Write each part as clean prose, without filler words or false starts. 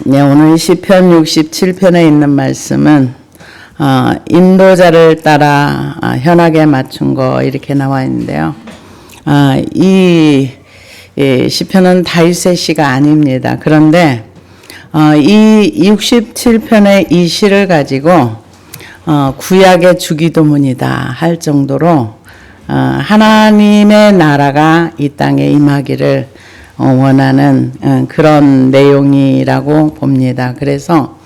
네, 오늘 시편 67편에 있는 말씀은 인도자를 따라 현악에 맞춘 거 이렇게 나와 있는데요. 이 시편은 다윗의 시가 아닙니다. 그런데 이 67편의 이 시를 가지고 구약의 주기도문이다 할 정도로 하나님의 나라가 이 땅에 임하기를 원하는 그런 내용이라고 봅니다. 그래서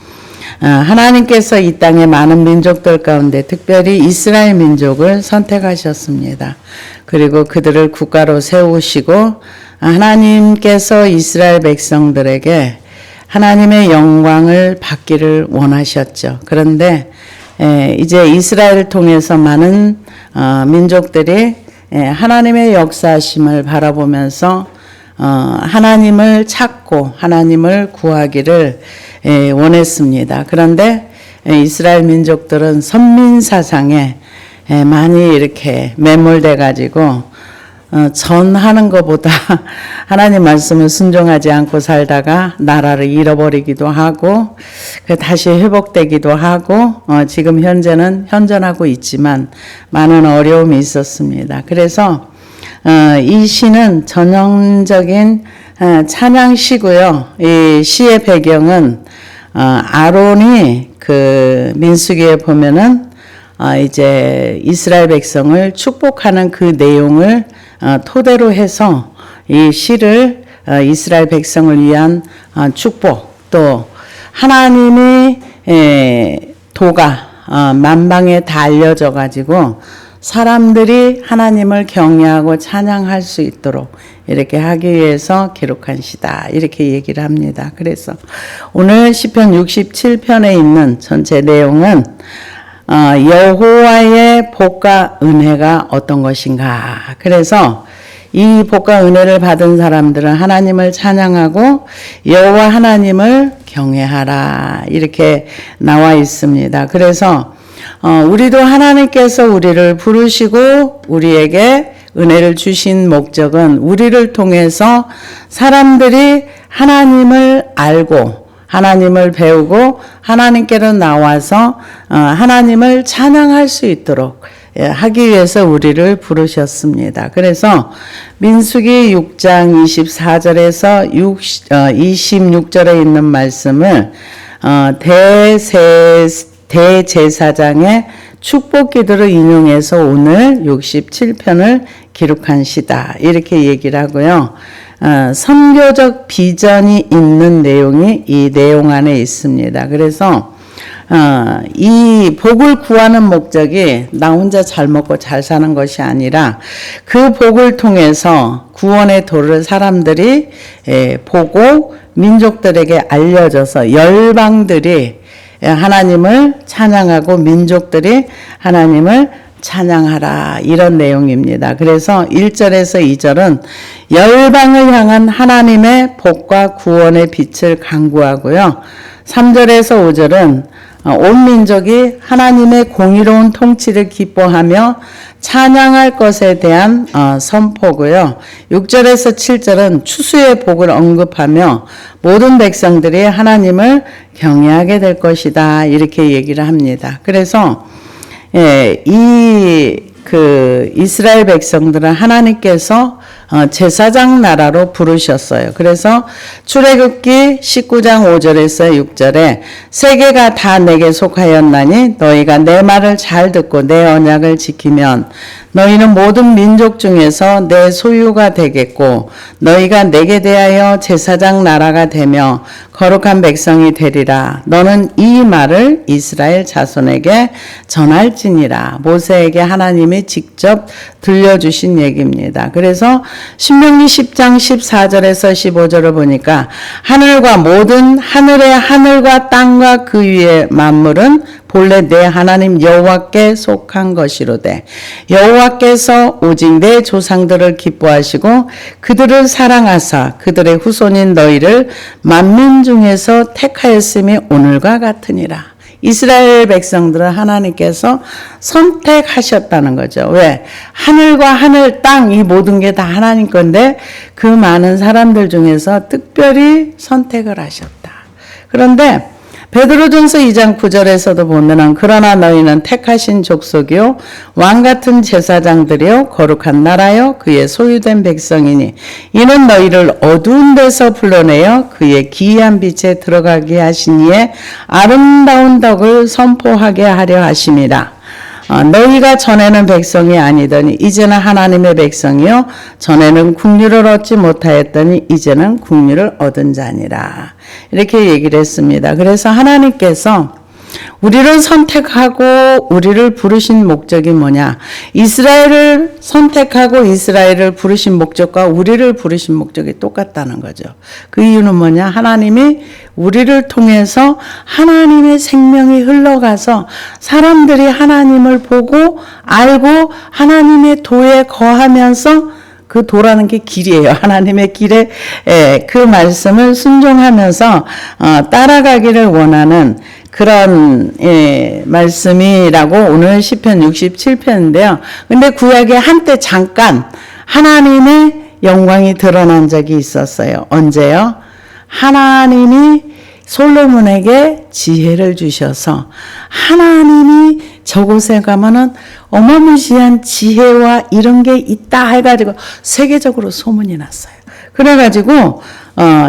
하나님께서 이 땅의 많은 민족들 가운데 특별히 이스라엘 민족을 선택하셨습니다. 그리고 그들을 국가로 세우시고 하나님께서 이스라엘 백성들에게 하나님의 영광을 받기를 원하셨죠. 그런데 이제 이스라엘을 통해서 많은 민족들이 하나님의 역사하심을 바라보면서 하나님을 찾고 하나님을 구하기를 원했습니다. 그런데 이스라엘 민족들은 선민사상에 많이 이렇게 매몰돼 가지고 전하는 것보다 하나님 말씀을 순종하지 않고 살다가 나라를 잃어버리기도 하고 다시 회복되기도 하고 지금 현재는 현존하고 있지만 많은 어려움이 있었습니다. 그래서 이 시는 전형적인 찬양시고요. 이 시의 배경은 아론이 그 민수기에 보면은 이제 이스라엘 백성을 축복하는 그 내용을 토대로 해서 이 시를 이스라엘 백성을 위한 축복, 또 하나님의 도가 만방에 다 알려져 가지고 사람들이 하나님을 경외하고 찬양할 수 있도록 이렇게 하기 위해서 기록한 시다 이렇게 얘기를 합니다. 그래서 오늘 시편 67편에 있는 전체 내용은 여호와의 복과 은혜가 어떤 것인가. 그래서 이 복과 은혜를 받은 사람들은 하나님을 찬양하고 여호와 하나님을 경외하라 이렇게 나와 있습니다. 그래서 우리도 하나님께서 우리를 부르시고 우리에게 은혜를 주신 목적은 우리를 통해서 사람들이 하나님을 알고 하나님을 배우고 하나님께로 나와서 하나님을 찬양할 수 있도록 하기 위해서 우리를 부르셨습니다. 그래서 민수기 6장 24절에서 26절에 있는 말씀을 대제사장의 축복 기도를 인용해서 오늘 67편을 기록한 시다 이렇게 얘기를 하고요. 선교적 비전이 있는 내용이 이 내용 안에 있습니다. 그래서 이 복을 구하는 목적이 나 혼자 잘 먹고 잘 사는 것이 아니라 그 복을 통해서 구원의 도를 사람들이 보고 민족들에게 알려져서 열방들이 하나님을 찬양하고 민족들이 하나님을 찬양하라 이런 내용입니다. 그래서 1절에서 2절은 열방을 향한 하나님의 복과 구원의 빛을 강구하고요. 3절에서 5절은 온 민족이 하나님의 공의로운 통치를 기뻐하며 찬양할 것에 대한 선포고요. 6절에서 7절은 추수의 복을 언급하며 모든 백성들이 하나님을 경외하게 될 것이다 이렇게 얘기를 합니다. 그래서 이스라엘 백성들은 하나님께서 제사장 나라로 부르셨어요. 그래서 출애굽기 19장 5절에서 6절에 세계가 다 내게 속하였나니 너희가 내 말을 잘 듣고 내 언약을 지키면 너희는 모든 민족 중에서 내 소유가 되겠고 너희가 내게 대하여 제사장 나라가 되며 거룩한 백성이 되리라. 너는 이 말을 이스라엘 자손에게 전할지니라. 모세에게 하나님이 직접 들려주신 얘기입니다. 그래서 신명기 10장 14절에서 15절을 보니까 하늘과 모든 하늘과 땅과 그 위의 만물은 본래 내 하나님 여호와께 속한 것이로되 여호와께서 오직 내 조상들을 기뻐하시고 그들을 사랑하사 그들의 후손인 너희를 만민 중에서 택하였음이 오늘과 같으니라. 이스라엘 백성들을 하나님께서 선택하셨다는 거죠. 왜? 하늘과 하늘, 땅 이 모든 게 다 하나님 건데 그 많은 사람들 중에서 특별히 선택을 하셨다. 그런데 베드로전서 2장 9절에서도 보면은 그러나 너희는 택하신 족속이요 왕 같은 제사장들이요 거룩한 나라요 그의 소유된 백성이니 이는 너희를 어두운 데서 불러내어 그의 기이한 빛에 들어가게 하신 이의 아름다운 덕을 선포하게 하려 하심이라. 너희가 전에는 백성이 아니더니 이제는 하나님의 백성이요 전에는 국류를 얻지 못하였더니 이제는 국류를 얻은 자니라. 이렇게 얘기를 했습니다. 그래서 하나님께서 우리를 선택하고 우리를 부르신 목적이 뭐냐? 이스라엘을 선택하고 이스라엘을 부르신 목적과 우리를 부르신 목적이 똑같다는 거죠. 그 이유는 뭐냐? 하나님이 우리를 통해서 하나님의 생명이 흘러가서 사람들이 하나님을 보고 알고 하나님의 도에 거하면서 그 도라는 게 길이에요. 하나님의 길에 그 말씀을 순종하면서 따라가기를 원하는 그런 말씀이라고 오늘 시편 67편인데요. 근데 구약에 한때 잠깐 하나님의 영광이 드러난 적이 있었어요. 언제요? 하나님이 솔로몬에게 지혜를 주셔서 하나님이 저곳에 가면은 어마무시한 지혜와 이런 게 있다 해가지고 세계적으로 소문이 났어요. 그래가지고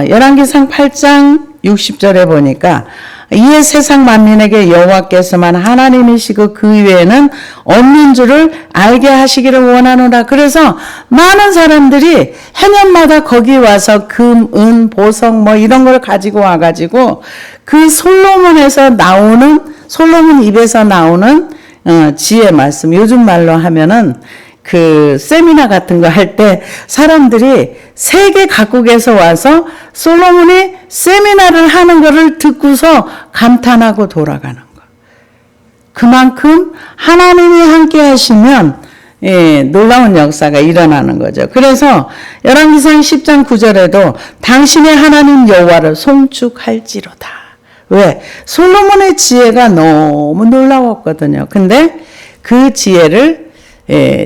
열왕기상 8장 60절에 보니까 이에 세상 만민에게 여호와께서만 하나님이시고 그 외에는 없는 줄을 알게 하시기를 원하노라. 그래서 많은 사람들이 해년마다 거기 와서 금, 은, 보석 뭐 이런 걸 가지고 와가지고 그 솔로몬에서 나오는 솔로몬 입에서 나오는 지혜 말씀, 요즘 말로 하면은 그 세미나 같은 거 할 때 사람들이 세계 각국에서 와서 솔로몬이 세미나를 하는 거를 듣고서 감탄하고 돌아가는 거. 그만큼 하나님이 함께 하시면 놀라운 역사가 일어나는 거죠. 그래서 열왕기상 10장 9절에도 당신의 하나님 여호와를 송축할지로다. 왜? 솔로몬의 지혜가 너무 놀라웠거든요. 근데 그 지혜를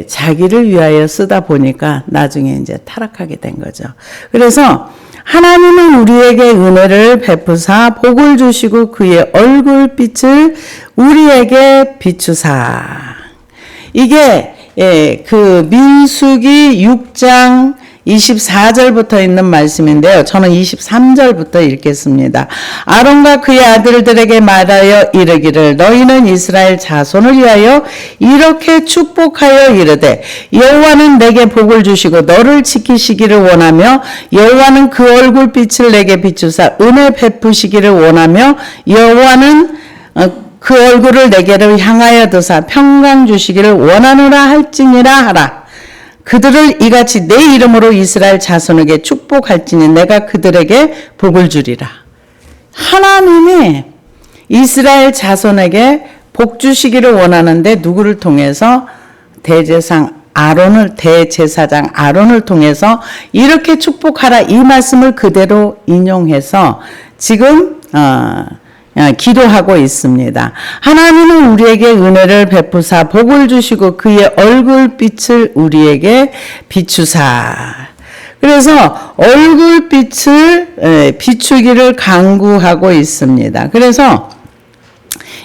자기를 위하여 쓰다 보니까 나중에 이제 타락하게 된 거죠. 그래서 하나님은 우리에게 은혜를 베푸사 복을 주시고 그의 얼굴빛을 우리에게 비추사. 이게 그 민수기 6장 24절부터 있는 말씀인데요. 저는 23절부터 읽겠습니다. 아론과 그의 아들들에게 말하여 이르기를 너희는 이스라엘 자손을 위하여 이렇게 축복하여 이르되 여호와는 내게 복을 주시고 너를 지키시기를 원하며 여호와는 그 얼굴빛을 내게 비추사 은혜 베푸시기를 원하며 여호와는 그 얼굴을 내게로 향하여 드사 평강 주시기를 원하노라 할지니라 하라. 그들을 이같이 내 이름으로 이스라엘 자손에게 축복할지니 내가 그들에게 복을 주리라. 하나님이 이스라엘 자손에게 복 주시기를 원하는데 누구를 통해서? 대제사장 아론을 통해서 이렇게 축복하라 이 말씀을 그대로 인용해서 지금 기도하고 있습니다. 하나님은 우리에게 은혜를 베푸사 복을 주시고 그의 얼굴빛을 우리에게 비추사. 그래서 얼굴빛을 비추기를 강구하고 있습니다. 그래서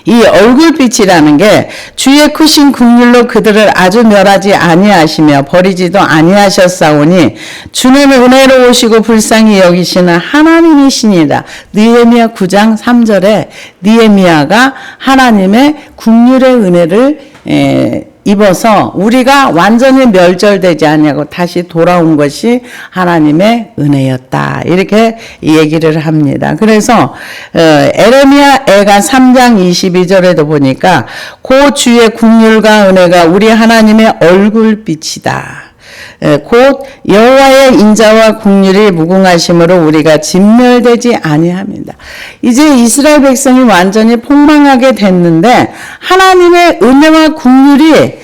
이 얼굴빛이라는 게 주의 크신 긍휼로 그들을 아주 멸하지 아니하시며 버리지도 아니하셨사오니 주는 은혜로우시고 불쌍히 여기시는 하나님이시니라. 느헤미야 9장 3절에 느헤미야가 하나님의 긍휼의 은혜를 입어서 우리가 완전히 멸절되지 아니하고 다시 돌아온 것이 하나님의 은혜였다. 이렇게 얘기를 합니다. 그래서 에레미야 애가 3장 22절에도 보니까 고 주의 긍휼과 은혜가 우리 하나님의 얼굴빛이다. 곧 여호와의 인자와 긍휼이 무궁하심으로 우리가 진멸되지 아니합니다. 이제 이스라엘 백성이 완전히 폭망하게 됐는데 하나님의 은혜와 긍휼이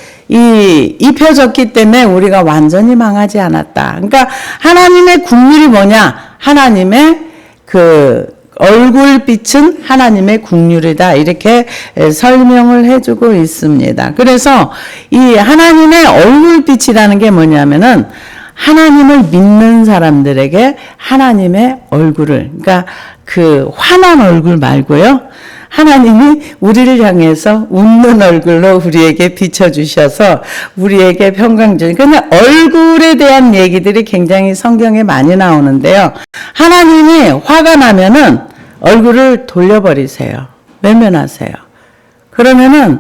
입혀졌기 때문에 우리가 완전히 망하지 않았다. 그러니까 하나님의 긍휼이 뭐냐? 하나님의 그 얼굴빛은 하나님의 긍휼이다. 이렇게 설명을 해주고 있습니다. 그래서 이 하나님의 얼굴빛이라는 게 뭐냐면은 하나님을 믿는 사람들에게 하나님의 얼굴을, 그러니까 그 화난 얼굴 말고요. 하나님이 우리를 향해서 웃는 얼굴로 우리에게 비춰주셔서 우리에게 평강 주신. 그냥 얼굴에 대한 얘기들이 굉장히 성경에 많이 나오는데요. 하나님이 화가 나면은 얼굴을 돌려버리세요. 외면하세요. 그러면은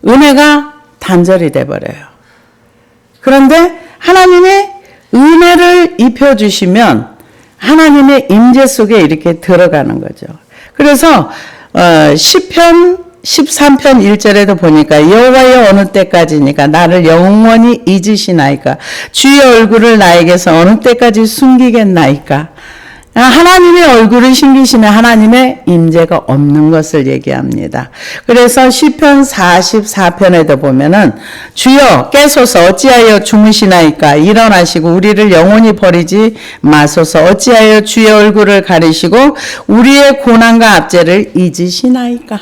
은혜가 단절이 돼버려요. 그런데 하나님이 은혜를 입혀주시면 하나님의 임재 속에 이렇게 들어가는 거죠. 그래서 시편 13편 1절에도 보니까 여호와여 어느 때까지니까 나를 영원히 잊으시나이까 주의 얼굴을 나에게서 어느 때까지 숨기겠나이까. 하나님의 얼굴을 숨기시면 하나님의 임재가 없는 것을 얘기합니다. 그래서 시편 44편에도 보면은 주여 깨소서 어찌하여 주무시나이까 일어나시고 우리를 영원히 버리지 마소서 어찌하여 주의 얼굴을 가리시고 우리의 고난과 압제를 잊으시나이까.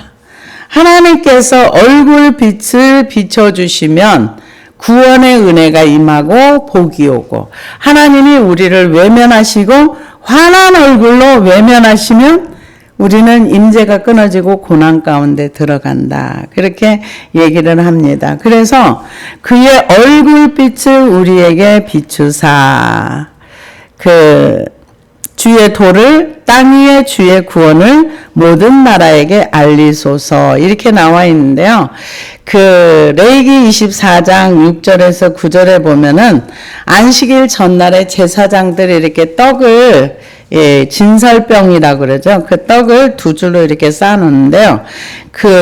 하나님께서 얼굴빛을 비춰주시면 구원의 은혜가 임하고 복이 오고 하나님이 우리를 외면하시고 환한 얼굴로 외면하시면 우리는 임재가 끊어지고 고난 가운데 들어간다. 그렇게 얘기를 합니다. 그래서 그의 얼굴빛을 우리에게 비추사 그 주의 도를 땅 위에 주의 구원을 모든 나라에게 알리소서 이렇게 나와 있는데요. 그 레위기 24장 6절에서 9절에 보면은 안식일 전날에 제사장들이 이렇게 떡을 진설병이라고 그러죠. 그 떡을 두 줄로 이렇게 쌓아놓는데요.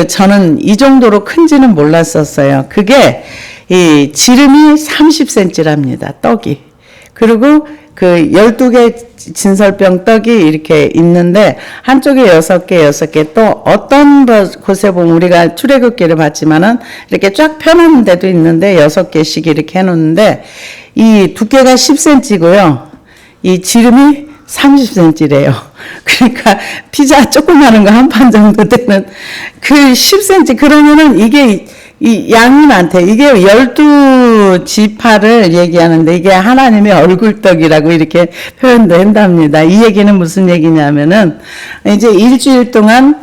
저는 이 정도로 큰지는 몰랐었어요. 그게 이 지름이 30cm랍니다. 떡이. 그리고 그 12개 진설병 떡이 이렇게 있는데 한쪽에 6개 또 어떤 곳에 보면 우리가 출애굽기를 봤지만은 이렇게 쫙 펴놓은 데도 있는데 6개씩 이렇게 해놓는데 이 두께가 10cm고요. 이 지름이 30cm래요. 그러니까 피자 조그마한 거 한 판 정도 되는 그 10cm 그러면은 이게 이 양이 많대. 이게 12지파를 얘기하는데 이게 하나님의 얼굴떡이라고 이렇게 표현도 한답니다. 이 얘기는 무슨 얘기냐면은 이제 일주일 동안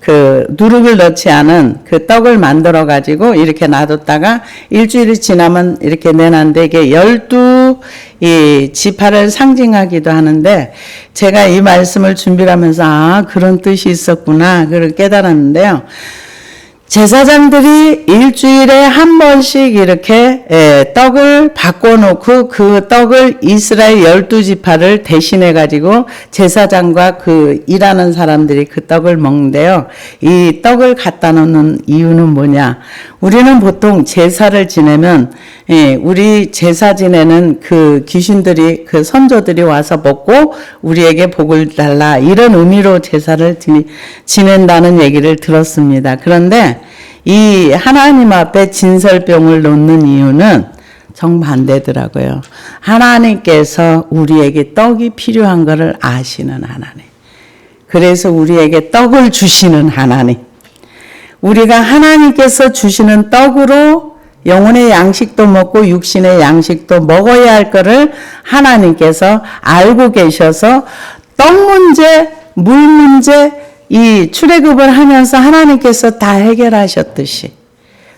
그 누룩을 넣지 않은 그 떡을 만들어 가지고 이렇게 놔뒀다가 일주일이 지나면 이렇게 내놨는데 이게 12이 지파를 상징하기도 하는데 제가 이 말씀을 준비를 하면서 그런 뜻이 있었구나 그걸 깨달았는데요. 제사장들이 일주일에 한 번씩 이렇게 떡을 바꿔놓고 그 떡을 이스라엘 12지파를 대신해 가지고 제사장과 그 일하는 사람들이 그 떡을 먹는데요. 이 떡을 갖다 놓는 이유는 뭐냐? 우리는 보통 제사를 지내면 우리 제사 지내는 그 귀신들이 그 선조들이 와서 먹고 우리에게 복을 달라 이런 의미로 제사를 지낸다는 얘기를 들었습니다. 그런데 이 하나님 앞에 진설병을 놓는 이유는 정반대더라고요. 하나님께서 우리에게 떡이 필요한 것을 아시는 하나님. 그래서 우리에게 떡을 주시는 하나님. 우리가 하나님께서 주시는 떡으로 영혼의 양식도 먹고 육신의 양식도 먹어야 할 것을 하나님께서 알고 계셔서 떡 문제, 물 문제, 이 출애굽을 하면서 하나님께서 다 해결하셨듯이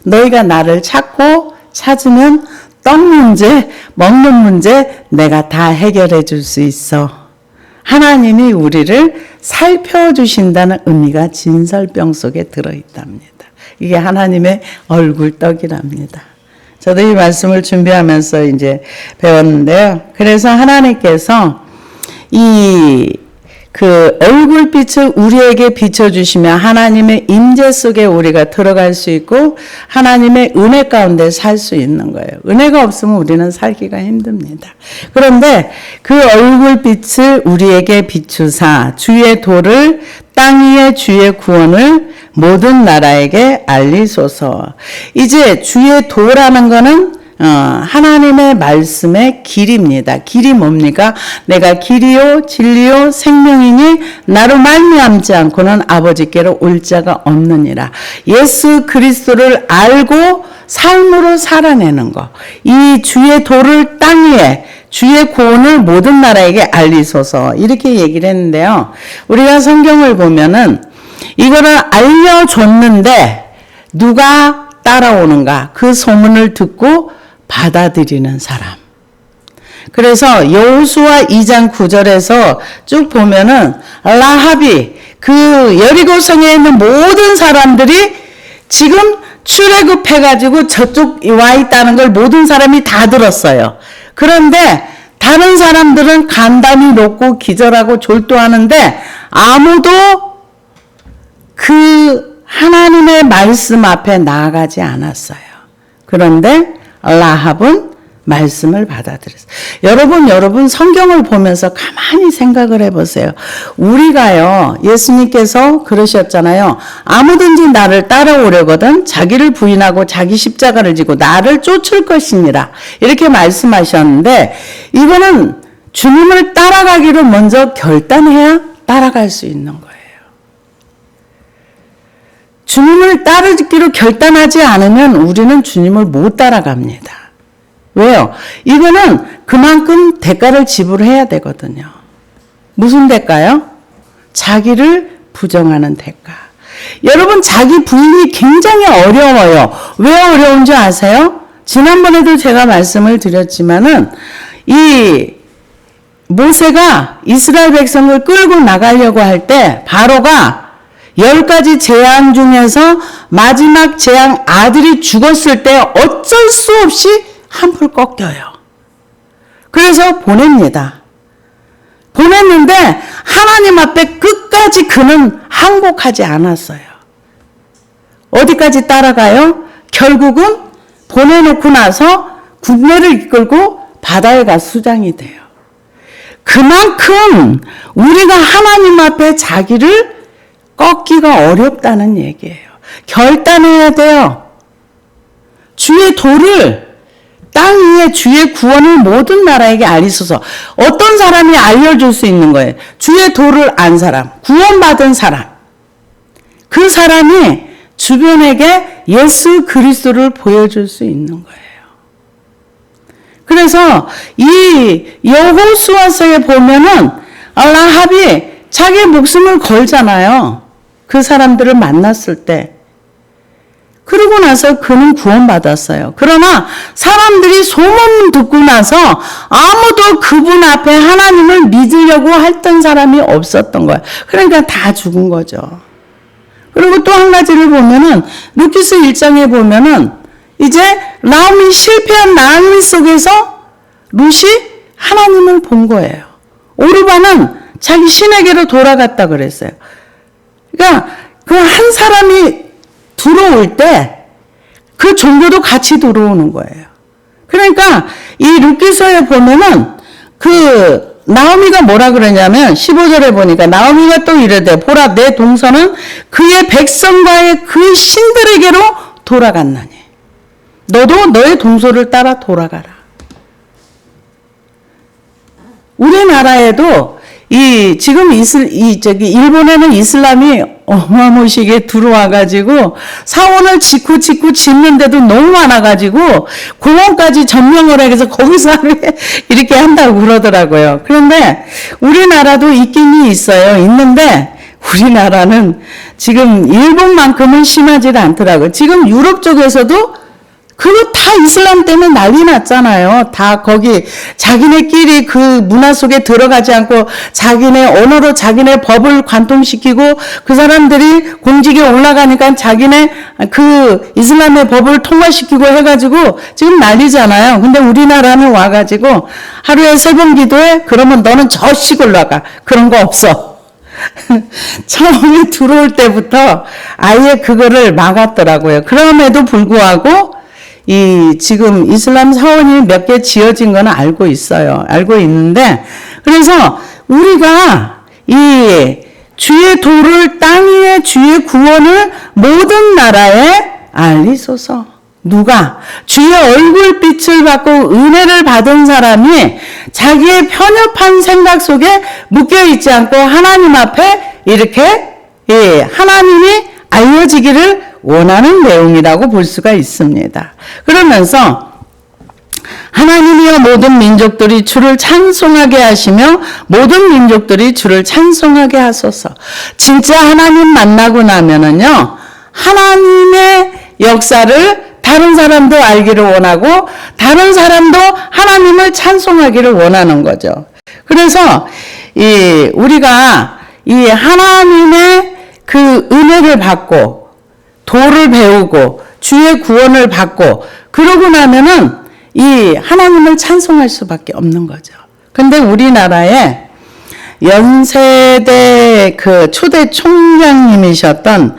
너희가 나를 찾으면 떡 문제, 먹는 문제 내가 다 해결해 줄 수 있어. 하나님이 우리를 살펴주신다는 의미가 진설병 속에 들어있답니다. 이게 하나님의 얼굴떡이랍니다. 저도 이 말씀을 준비하면서 이제 배웠는데요. 그래서 하나님께서 그 얼굴빛을 우리에게 비춰주시면 하나님의 임재 속에 우리가 들어갈 수 있고 하나님의 은혜 가운데 살 수 있는 거예요. 은혜가 없으면 우리는 살기가 힘듭니다. 그런데 그 얼굴빛을 우리에게 비추사 주의 도를 땅 위에 주의 구원을 모든 나라에게 알리소서. 이제 주의 도라는 거는 하나님의 말씀의 길입니다. 길이 뭡니까? 내가 길이요 진리요 생명이니 나로 말미암지 않고는 아버지께로 올 자가 없느니라. 예수 그리스도를 알고 삶으로 살아내는 것. 이 주의 도를 땅 위에 주의 구원을 모든 나라에게 알리소서 이렇게 얘기를 했는데요. 우리가 성경을 보면은 이거를 알려줬는데 누가 따라오는가? 그 소문을 듣고 받아들이는 사람. 그래서 여호수아 2장 9절에서 쭉 보면은 라합이 그 여리고성에 있는 모든 사람들이 지금 출애굽해가지고 저쪽 와 있다는 걸 모든 사람이 다 들었어요. 그런데 다른 사람들은 간담이 놓고 기절하고 졸도하는데 아무도 그 하나님의 말씀 앞에 나아가지 않았어요. 그런데 라합은 말씀을 받아들였어요. 여러분 성경을 보면서 가만히 생각을 해보세요. 우리가요, 예수님께서 그러셨잖아요. 아무든지 나를 따라오려거든 자기를 부인하고 자기 십자가를 지고 나를 쫓을 것이니라. 이렇게 말씀하셨는데 이거는 주님을 따라가기로 먼저 결단해야 따라갈 수 있는 거예요. 주님을 따르기로 결단하지 않으면 우리는 주님을 못 따라갑니다. 왜요? 이거는 그만큼 대가를 지불해야 되거든요. 무슨 대가요? 자기를 부정하는 대가. 여러분 자기 부인이 굉장히 어려워요. 왜 어려운지 아세요? 지난번에도 제가 말씀을 드렸지만은 이 모세가 이스라엘 백성을 끌고 나가려고 할 때 바로가 10가지 재앙 중에서 마지막 재앙 아들이 죽었을 때 어쩔 수 없이 한풀 꺾여요. 그래서 보냅니다. 보냈는데 하나님 앞에 끝까지 그는 항복하지 않았어요. 어디까지 따라가요? 결국은 보내놓고 나서 군대를 이끌고 바다에 가 수장이 돼요. 그만큼 우리가 하나님 앞에 자기를 꺾기가 어렵다는 얘기예요. 결단해야 돼요. 주의 도를 땅 위에 주의 구원을 모든 나라에게 알리소서. 어떤 사람이 알려줄 수 있는 거예요? 주의 도를 안 사람, 구원받은 사람. 그 사람이 주변에게 예수 그리스도를 보여줄 수 있는 거예요. 그래서 이 여호수아서에 보면은 라합이 자기 목숨을 걸잖아요. 그 사람들을 만났을 때. 그러고 나서 그는 구원받았어요. 그러나 사람들이 소문 듣고 나서 아무도 그분 앞에 하나님을 믿으려고 했던 사람이 없었던 거예요. 그러니까 다 죽은 거죠. 그리고 또 한 가지를 보면은 루키스 1장에 보면은 이제 나오미 실패한 나오미 속에서 룻이 하나님을 본 거예요. 오르바는 자기 신에게로 돌아갔다 그랬어요. 그러니까 그 한 사람이 들어올 때 그 종교도 같이 들어오는 거예요. 그러니까 이 룻기서에 보면은 그 나오미가 뭐라 그러냐면 15절에 보니까 나오미가 또 이르되 보라 내 동서는 그의 백성과의 그 신들에게로 돌아갔나니 너도 너의 동서를 따라 돌아가라. 우리나라에도 지금 일본에는 이슬람이 어마무시하게 들어와가지고 사원을 짓고 짓는데도 너무 많아가지고 공원까지 점령을 해서 거기서 이렇게 한다고 그러더라고요. 그런데 우리나라도 있긴 있어요. 있는데 우리나라는 지금 일본만큼은 심하지 않더라고요. 지금 유럽 쪽에서도 그거 다 이슬람 때문에 난리 났잖아요. 다 거기 자기네끼리 그 문화 속에 들어가지 않고 자기네 언어로 자기네 법을 관통시키고 그 사람들이 공직에 올라가니까 자기네 그 이슬람의 법을 통과시키고 해가지고 지금 난리잖아요. 근데 우리나라는 와가지고 하루에 3번 기도해? 그러면 너는 저 시골로 가. 그런 거 없어. 처음에 들어올 때부터 아예 그거를 막았더라고요. 그럼에도 불구하고 지금 이슬람 사원이 몇 개 지어진 건 알고 있어요. 알고 있는데, 그래서 우리가 이 주의 도를 땅 위에 주의 구원을 모든 나라에 알리소서. 누가? 주의 얼굴빛을 받고 은혜를 받은 사람이 자기의 편협한 생각 속에 묶여있지 않고 하나님 앞에 이렇게 하나님이 알려지기를 원하는 내용이라고 볼 수가 있습니다. 그러면서 하나님이여 모든 민족들이 주를 찬송하게 하시며 모든 민족들이 주를 찬송하게 하소서. 진짜 하나님 만나고 나면은요, 하나님의 역사를 다른 사람도 알기를 원하고 다른 사람도 하나님을 찬송하기를 원하는 거죠. 그래서 우리가 이 하나님의 그 은혜를 받고 도를 배우고 주의 구원을 받고 그러고 나면은 이 하나님을 찬송할 수밖에 없는 거죠. 근데 우리나라에 연세대 그 초대 총장님이셨던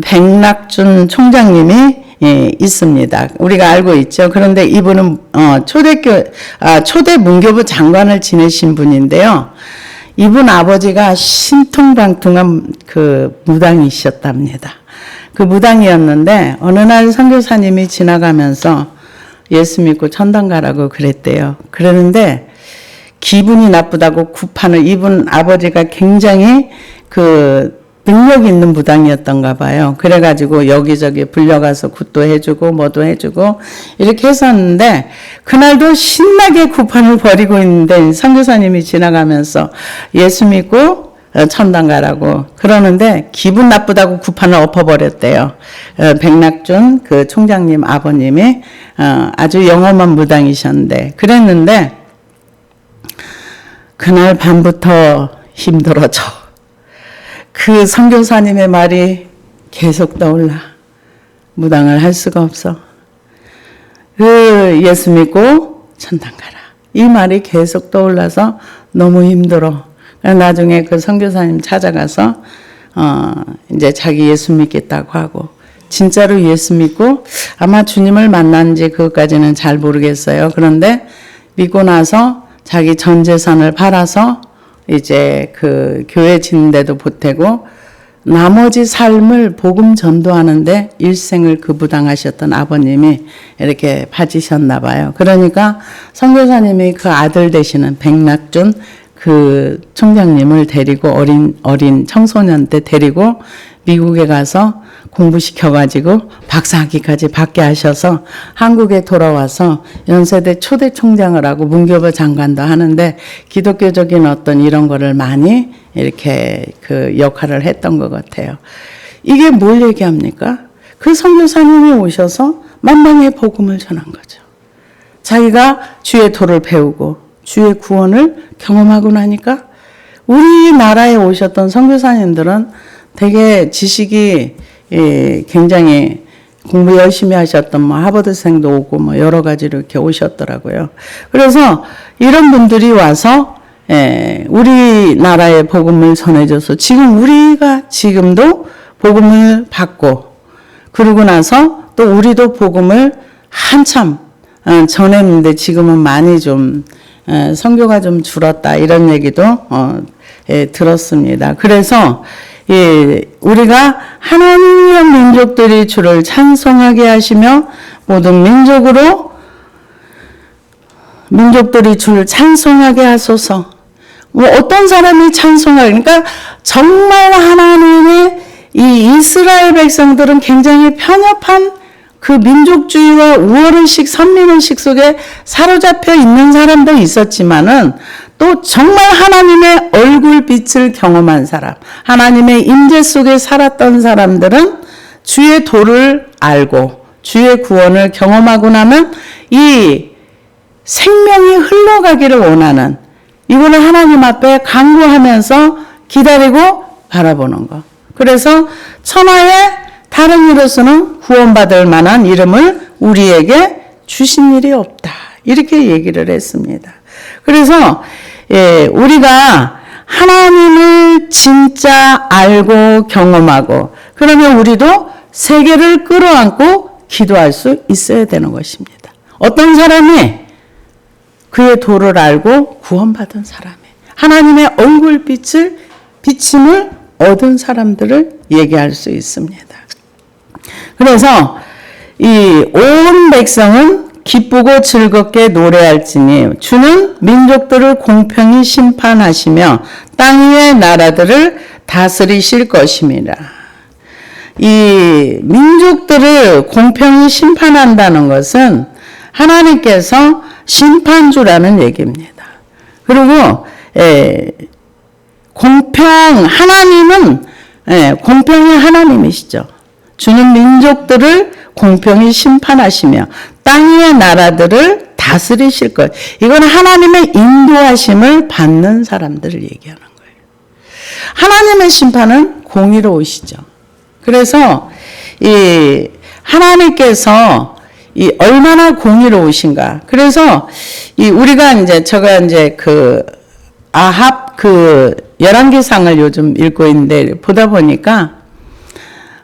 백낙준 총장님이 있습니다. 우리가 알고 있죠. 그런데 이분은 초대 문교부 장관을 지내신 분인데요. 이분 아버지가 신통방통한 그 무당이셨답니다. 그 무당이었는데 어느 날 선교사님이 지나가면서 예수 믿고 천당 가라고 그랬대요. 그러는데 기분이 나쁘다고 구판을, 이분 아버지가 굉장히 그 능력 있는 무당이었던가 봐요. 그래가지고 여기저기 불려가서 굿도 해주고 뭐도 해주고 이렇게 했었는데 그날도 신나게 구판을 벌이고 있는데 선교사님이 지나가면서 예수 믿고 천당 가라고 그러는데 기분 나쁘다고 구판을 엎어버렸대요. 백낙준 그 총장님 아버님이 아주 영험한 무당이셨는데 그랬는데 그날 밤부터 힘들어져. 그 선교사님의 말이 계속 떠올라. 무당을 할 수가 없어. 그 예수 믿고 천당 가라. 이 말이 계속 떠올라서 너무 힘들어. 나중에 그 선교사님 찾아가서 이제 자기 예수 믿겠다고 하고 진짜로 예수 믿고 아마 주님을 만난지 그것까지는 잘 모르겠어요. 그런데 믿고 나서 자기 전 재산을 팔아서 이제 그 교회 짓는데도 보태고 나머지 삶을 복음 전도하는데 일생을 그 부당하셨던 아버님이 이렇게 바치셨나 봐요. 그러니까 선교사님이 그 아들 되시는 백낙준 그 총장님을 데리고 어린 청소년 때 데리고 미국에 가서 공부시켜가지고 박사학위까지 받게 하셔서 한국에 돌아와서 연세대 초대 총장을 하고 문교부 장관도 하는데 기독교적인 어떤 이런 거를 많이 이렇게 그 역할을 했던 것 같아요. 이게 뭘 얘기합니까? 그 선교사님이 오셔서 만방의 복음을 전한 거죠. 자기가 주의 도를 배우고 주의 구원을 경험하고 나니까 우리나라에 오셨던 선교사님들은 되게 지식이 굉장히 공부 열심히 하셨던 뭐 하버드생도 오고 뭐 여러 가지로 이렇게 오셨더라고요. 그래서 이런 분들이 와서 우리나라의 복음을 전해줘서 지금 우리가 지금도 복음을 받고 그러고 나서 또 우리도 복음을 한참 전했는데 지금은 많이 좀 선교가 좀 줄었다 이런 얘기도 들었습니다. 그래서 우리가 하나님의 민족들이 주를 찬송하게 하시며 모든 민족들이 주를 찬송하게 하소서. 뭐 어떤 사람이 찬송하게, 그러니까 정말 하나님의 이 이스라엘 백성들은 굉장히 편협한 그 민족주의와 우월의식, 선민의식 속에 사로잡혀 있는 사람도 있었지만은 또 정말 하나님의 얼굴빛을 경험한 사람, 하나님의 임재 속에 살았던 사람들은 주의 도를 알고 주의 구원을 경험하고 나면 이 생명이 흘러가기를 원하는, 이거는 하나님 앞에 간구하면서 기다리고 바라보는 것. 그래서 천하의 다른 이로서는 구원받을 만한 이름을 우리에게 주신 일이 없다. 이렇게 얘기를 했습니다. 그래서 우리가 하나님을 진짜 알고 경험하고 그러면 우리도 세계를 끌어안고 기도할 수 있어야 되는 것입니다. 어떤 사람이 그의 도를 알고 구원받은 사람이 하나님의 얼굴빛을 비침을 얻은 사람들을 얘기할 수 있습니다. 그래서 이 온 백성은 기쁘고 즐겁게 노래할지니 주는 민족들을 공평히 심판하시며 땅 위의 나라들을 다스리실 것임이라. 이 민족들을 공평히 심판한다는 것은 하나님께서 심판주라는 얘기입니다. 그리고 하나님은 공평의 하나님이시죠. 주는 민족들을 공평히 심판하시며 땅 위의 나라들을 다스리실 것. 이건 하나님의 인도하심을 받는 사람들을 얘기하는 거예요. 하나님의 심판은 공의로우시죠. 그래서 이 하나님께서 이 얼마나 공의로우신가. 그래서 이 우리가 제가 그 아합 그 열왕기상을 요즘 읽고 있는데 보다 보니까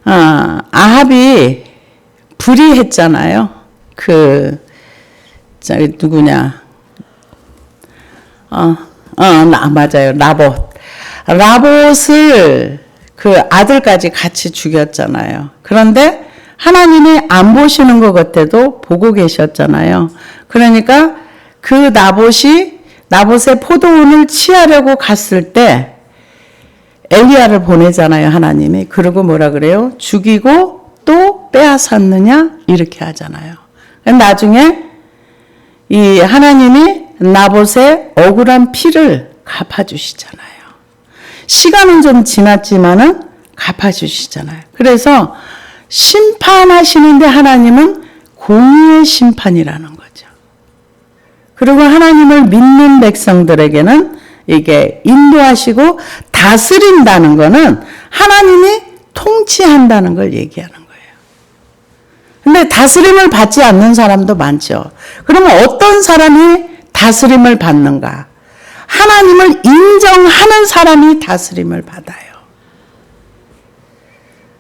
아합이 불의했잖아요. 누구냐? 맞아요. 라봇을 그 아들까지 같이 죽였잖아요. 그런데 하나님이 안 보시는 것 같아도 보고 계셨잖아요. 그러니까 그 나봇의 포도원을 취하려고 갔을 때 엘리야를 보내잖아요, 하나님이. 그리고 뭐라 그래요? 죽이고 또 빼앗았느냐? 이렇게 하잖아요. 나중에 이 하나님이 나봇의 억울한 피를 갚아주시잖아요. 시간은 좀 지났지만은 갚아주시잖아요. 그래서 심판하시는데 하나님은 공의의 심판이라는 거죠. 그리고 하나님을 믿는 백성들에게는 이게 인도하시고 다스린다는 거는 하나님이 통치한다는 걸 얘기하는 거예요. 근데 다스림을 받지 않는 사람도 많죠. 그러면 어떤 사람이 다스림을 받는가? 하나님을 인정하는 사람이 다스림을 받아요.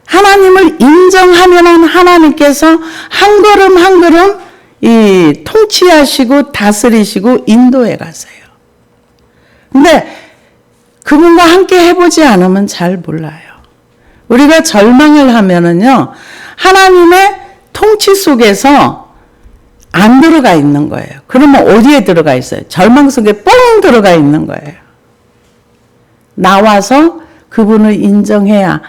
하나님을 인정하면 하나님께서 한 걸음 한 걸음 이 통치하시고 다스리시고 인도해 가세요. 근데 그분과 함께 해보지 않으면 잘 몰라요. 우리가 절망을 하면은요, 하나님의 통치 속에서 안 들어가 있는 거예요. 그러면 어디에 들어가 있어요? 절망 속에 뻥 들어가 있는 거예요. 나와서 그분을 인정해야,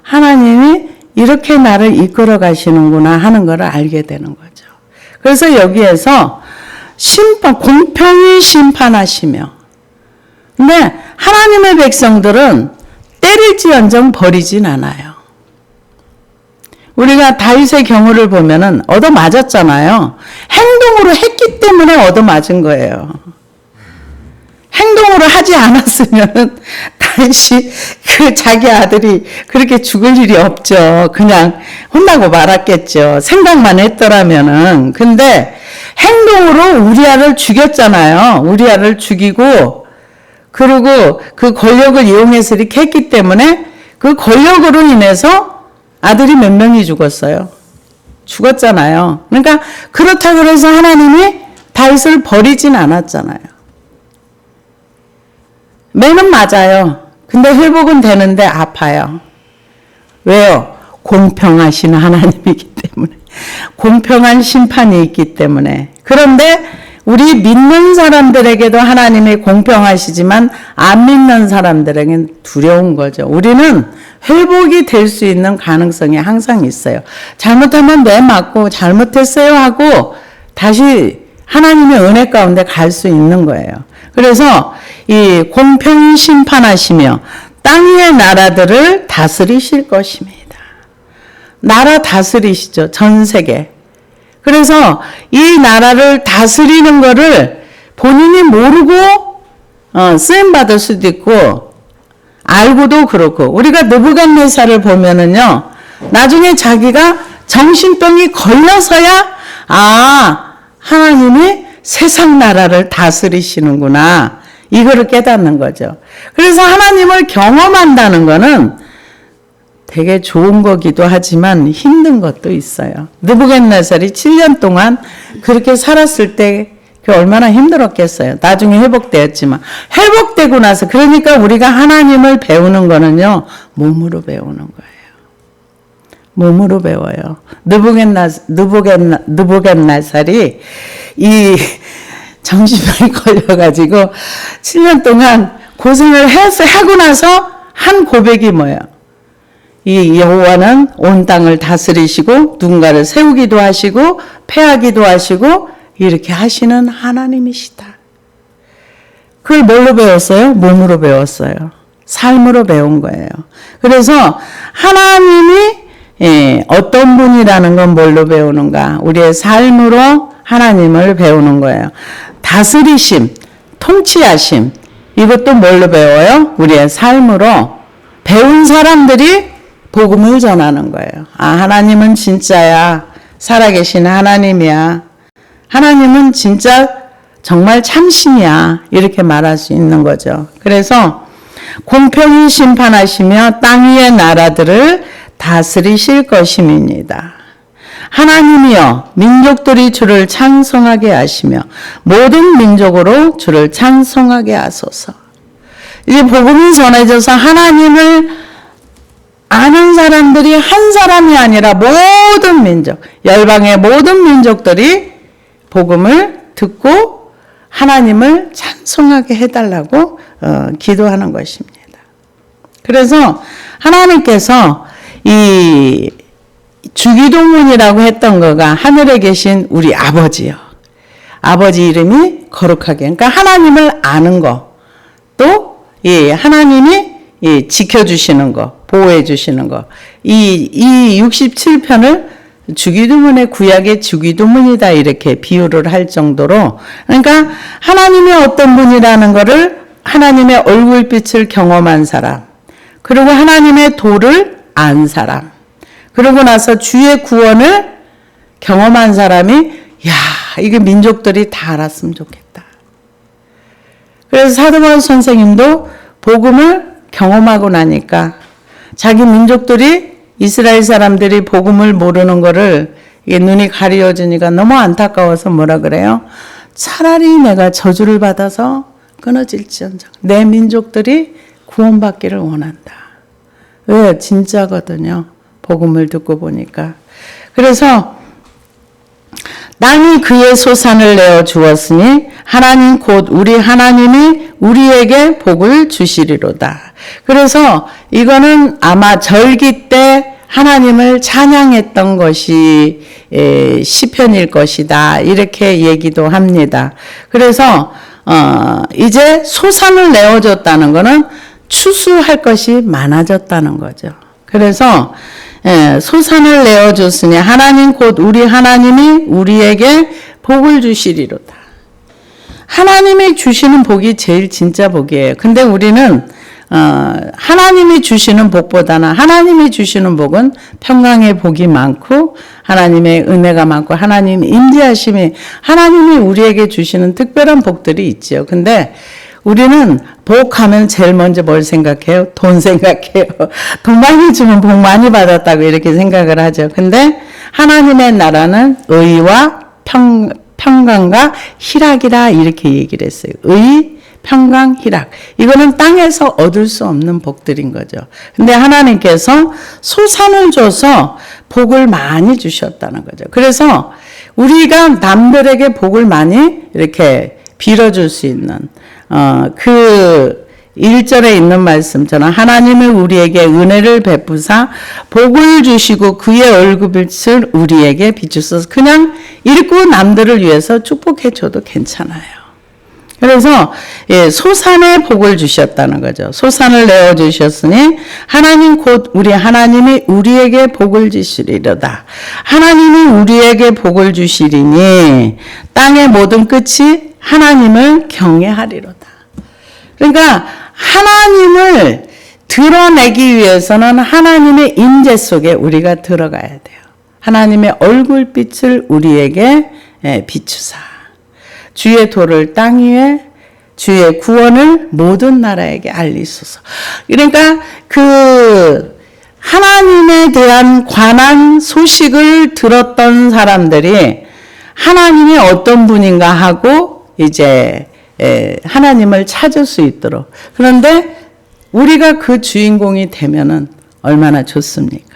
하나님이 이렇게 나를 이끌어 가시는구나 하는 걸 알게 되는 거죠. 그래서 여기에서 공평히 심판하시며, 근데 하나님의 백성들은 때릴지언정 버리진 않아요. 우리가 다윗의 경우를 보면은 얻어맞았잖아요. 행동으로 했기 때문에 얻어맞은 거예요. 행동으로 하지 않았으면 다윗이 자기 아들이 그렇게 죽을 일이 없죠. 그냥 혼나고 말았겠죠. 생각만 했더라면은. 근데 행동으로 우리아를 죽였잖아요. 우리아를 죽이고, 그리고 그 권력을 이용해서 이렇게 했기 때문에 그 권력으로 인해서 아들이 몇 명이 죽었어요. 죽었잖아요. 그러니까 그렇다고 해서 하나님이 다윗을 버리진 않았잖아요. 매는 맞아요. 근데 회복은 되는데 아파요. 왜요? 공평하신 하나님이기 때문에. 공평한 심판이 있기 때문에. 그런데 우리 믿는 사람들에게도 하나님이 공평하시지만 안 믿는 사람들에게는 두려운 거죠. 우리는 회복이 될 수 있는 가능성이 항상 있어요. 잘못하면 내 맞고 잘못했어요 하고 다시 하나님의 은혜 가운데 갈 수 있는 거예요. 그래서 이 공평히 심판하시며 땅 위의 나라들을 다스리실 것입니다. 나라 다스리시죠. 전 세계. 그래서 이 나라를 다스리는 거를 본인이 모르고 쓰임받을 수도 있고 알고도 그렇고, 우리가 느부갓네살을 보면은요, 나중에 자기가 정신병이 걸려서야 하나님이 세상 나라를 다스리시는구나 이거를 깨닫는 거죠. 그래서 하나님을 경험한다는 거는 되게 좋은 거기도 하지만 힘든 것도 있어요. 느부갓네살이 7년 동안 그렇게 살았을 때 그 얼마나 힘들었겠어요. 나중에 회복되었지만 회복되고 나서, 그러니까 우리가 하나님을 배우는 거는요 몸으로 배우는 거예요. 몸으로 배워요. 느부갓네살이 이 정신병이 걸려가지고 7년 동안 고생을 하고 나서 한 고백이 뭐예요? 이 여호와는 온 땅을 다스리시고 누군가를 세우기도 하시고 패하기도 하시고 이렇게 하시는 하나님이시다. 그걸 뭘로 배웠어요? 몸으로 배웠어요. 삶으로 배운 거예요. 그래서 하나님이 어떤 분이라는 건 뭘로 배우는가? 우리의 삶으로 하나님을 배우는 거예요. 다스리심, 통치하심, 이것도 뭘로 배워요? 우리의 삶으로 배운 사람들이 복음을 전하는 거예요. 아, 하나님은 진짜야. 살아계신 하나님이야. 하나님은 진짜 정말 참신이야. 이렇게 말할 수 있는 거죠. 그래서 공평히 심판하시며 땅 위의 나라들을 다스리실 것임입니다. 하나님이여 민족들이 주를 찬송하게 하시며 모든 민족으로 주를 찬송하게 하소서. 이제 복음이 전해져서 하나님을 아는 사람들이 한 사람이 아니라 모든 민족, 열방의 모든 민족들이 복음을 듣고 하나님을 찬송하게 해달라고 기도하는 것입니다. 그래서 하나님께서 이 주기도문이라고 했던 거가 하늘에 계신 우리 아버지요. 아버지 이름이 거룩하게. 그러니까 하나님을 아는 거. 또 하나님이 지켜주시는 거, 보호해주시는 거. 이 67편을 주기도문의 구약의 주기도문이다 이렇게 비유를 할 정도로 그러니까 하나님이 어떤 분이라는 거를 하나님의 얼굴빛을 경험한 사람 그리고 하나님의 도를 안 사람 그러고 나서 주의 구원을 경험한 사람이 야 이게 민족들이 다 알았으면 좋겠다. 그래서 사도 바울 선생님도 복음을 경험하고 나니까 자기 민족들이 이스라엘 사람들이 복음을 모르는 거를 이게 눈이 가려지니까 너무 안타까워서 뭐라 그래요? 차라리 내가 저주를 받아서 끊어질지언정 내 민족들이 구원받기를 원한다. 왜? 진짜거든요. 복음을 듣고 보니까. 그래서 땅이 그의 소산을 내어 주었으니 하나님 곧 우리 하나님이 우리에게 복을 주시리로다. 그래서 이거는 아마 절기 때 하나님을 찬양했던 것이 시편일 것이다. 이렇게 얘기도 합니다. 그래서 이제 소산을 내어줬다는 것은 추수할 것이 많아졌다는 거죠. 그래서 소산을 내어줬으니 하나님 곧 우리 하나님이 우리에게 복을 주시리로다. 하나님이 주시는 복이 제일 진짜 복이에요. 근데 우리는 하나님이 주시는 복보다는 하나님이 주시는 복은 평강의 복이 많고 하나님의 은혜가 많고 하나님의 임재하심이 하나님이 우리에게 주시는 특별한 복들이 있죠. 근데 우리는 복하면 제일 먼저 뭘 생각해요? 돈 생각해요. 돈 많이 주면 복 많이 받았다고 이렇게 생각을 하죠. 근데 하나님의 나라는 의와 평강과 희락이라 이렇게 얘기를 했어요. 의, 평강, 희락. 이거는 땅에서 얻을 수 없는 복들인 거죠. 근데 하나님께서 소산을 줘서 복을 많이 주셨다는 거죠. 그래서 우리가 남들에게 복을 많이 이렇게 빌어줄 수 있는 그 1절에 있는 말씀처럼 하나님은 우리에게 은혜를 베푸사 복을 주시고 그의 얼굴빛을 우리에게 비추소서. 그냥 읽고 남들을 위해서 축복해 줘도 괜찮아요. 그래서 소산의 복을 주셨다는 거죠. 소산을 내어 주셨으니 하나님 곧 우리 하나님이 우리에게 복을 주시리로다. 하나님이 우리에게 복을 주시리니 땅의 모든 끝이 하나님을 경외하리로다. 그러니까 하나님을 드러내기 위해서는 하나님의 임재 속에 우리가 들어가야 돼요. 하나님의 얼굴빛을 우리에게 비추사. 주의 도를 땅 위에 주의 구원을 모든 나라에게 알리소서. 그러니까 그 하나님에 대한 관한 소식을 들었던 사람들이 하나님이 어떤 분인가 하고 이제 하나님을 찾을 수 있도록. 그런데 우리가 그 주인공이 되면은 얼마나 좋습니까?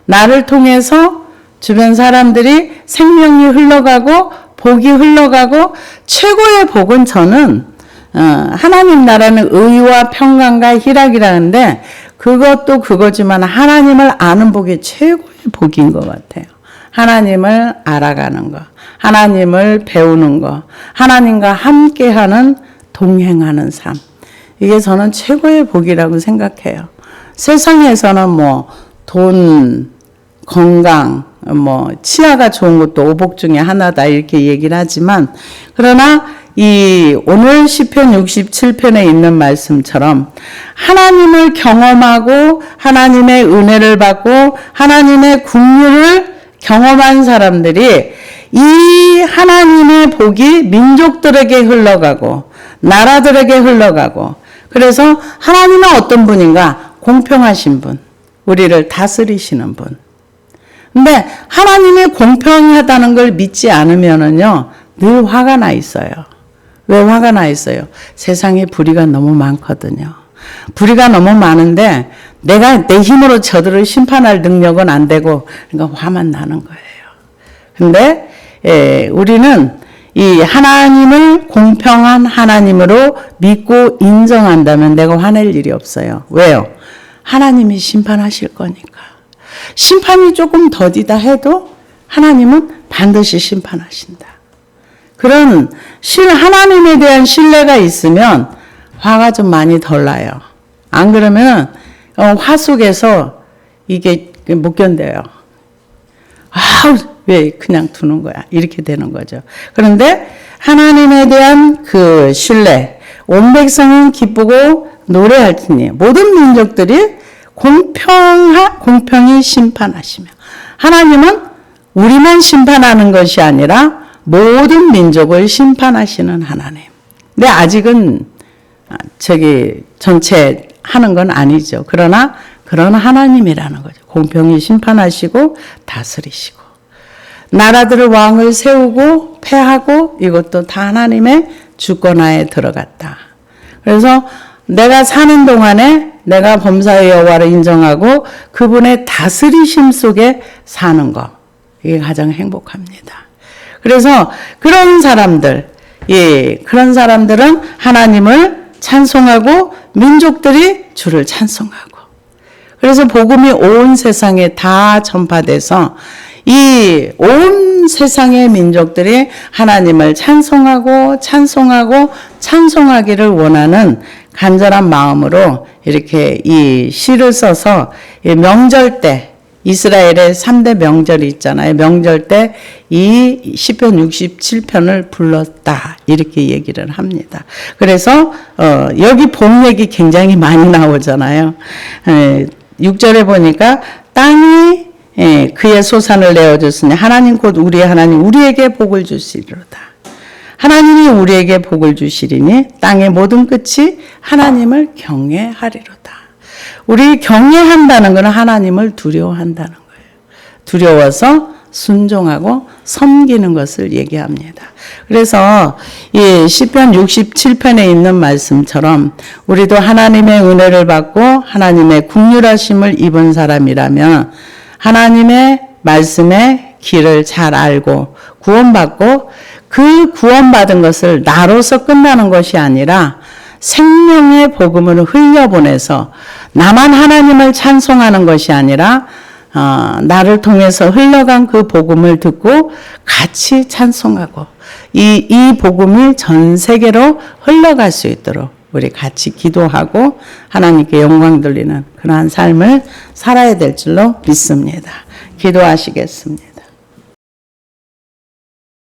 나를 통해서 주변 사람들이 생명이 흘러가고 복이 흘러가고 최고의 복은 저는 하나님 나라는 의와 평강과 희락이라는데 그것도 그거지만 하나님을 아는 복이 최고의 복인 것 같아요. 하나님을 알아가는 거, 하나님을 배우는 거, 하나님과 함께하는 동행하는 삶. 이게 저는 최고의 복이라고 생각해요. 세상에서는 뭐 돈, 건강, 뭐 치아가 좋은 것도 오복 중에 하나다 이렇게 얘기를 하지만 그러나 이 오늘 시편 67편에 있는 말씀처럼 하나님을 경험하고 하나님의 은혜를 받고 하나님의 긍휼을 경험한 사람들이 이 하나님의 복이 민족들에게 흘러가고 나라들에게 흘러가고 그래서 하나님은 어떤 분인가? 공평하신 분, 우리를 다스리시는 분. 근데 하나님이 공평하다는 걸 믿지 않으면은요 늘 화가 나 있어요. 왜 화가 나 있어요? 세상에 불의가 너무 많거든요. 불의가 너무 많은데 내가 내 힘으로 저들을 심판할 능력은 안 되고 그러니까 화만 나는 거예요. 근데 우리는 이 하나님을 공평한 하나님으로 믿고 인정한다면 내가 화낼 일이 없어요. 왜요? 하나님이 심판하실 거니까. 심판이 조금 더디다 해도 하나님은 반드시 심판하신다. 그런 하나님에 대한 신뢰가 있으면 화가 좀 많이 덜 나요. 안 그러면 화 속에서 이게 못 견뎌요. 왜 그냥 두는 거야? 이렇게 되는 거죠. 그런데 하나님에 대한 그 신뢰, 온 백성은 기쁘고 노래할지니 모든 민족들이 공평히 심판하시며 하나님은 우리만 심판하는 것이 아니라 모든 민족을 심판하시는 하나님. 근데 아직은 전체 하는 건 아니죠. 그러나 그런 하나님이라는 거죠. 공평히 심판하시고 다스리시고 나라들을 왕을 세우고 패하고 이것도 다 하나님의 주권하에 들어갔다. 그래서 내가 사는 동안에 내가 범사의 여호와를 인정하고 그분의 다스리심 속에 사는 것. 이게 가장 행복합니다. 그래서 그런 사람들, 그런 사람들은 하나님을 찬송하고 민족들이 주를 찬송하고 그래서 복음이 온 세상에 다 전파돼서 이 온 세상의 민족들이 하나님을 찬송하기를 원하는 간절한 마음으로 이렇게 이 시를 써서 명절 때 이스라엘의 3대 명절이 있잖아요. 명절 때 이 시편 67편을 불렀다. 이렇게 얘기를 합니다. 그래서 여기 복 얘기 굉장히 많이 나오잖아요. 6절에 보니까 땅이 그의 소산을 내어줬으니 하나님 곧 우리의 하나님 우리에게 복을 주시리로다. 하나님이 우리에게 복을 주시리니 땅의 모든 끝이 하나님을 경외하리로다. 우리 경외한다는 것은 하나님을 두려워한다는 거예요. 두려워서 순종하고 섬기는 것을 얘기합니다. 그래서 이 시편 67편에 있는 말씀처럼 우리도 하나님의 은혜를 받고 하나님의 긍휼하심을 입은 사람이라면 하나님의 말씀의 길을 잘 알고 구원받고 그 구원받은 것을 나로서 끝나는 것이 아니라 생명의 복음을 흘려보내서 나만 하나님을 찬송하는 것이 아니라 나를 통해서 흘러간 그 복음을 듣고 같이 찬송하고 이 복음이 전 세계로 흘러갈 수 있도록 우리 같이 기도하고 하나님께 영광 돌리는 그러한 삶을 살아야 될 줄로 믿습니다. 기도하시겠습니다.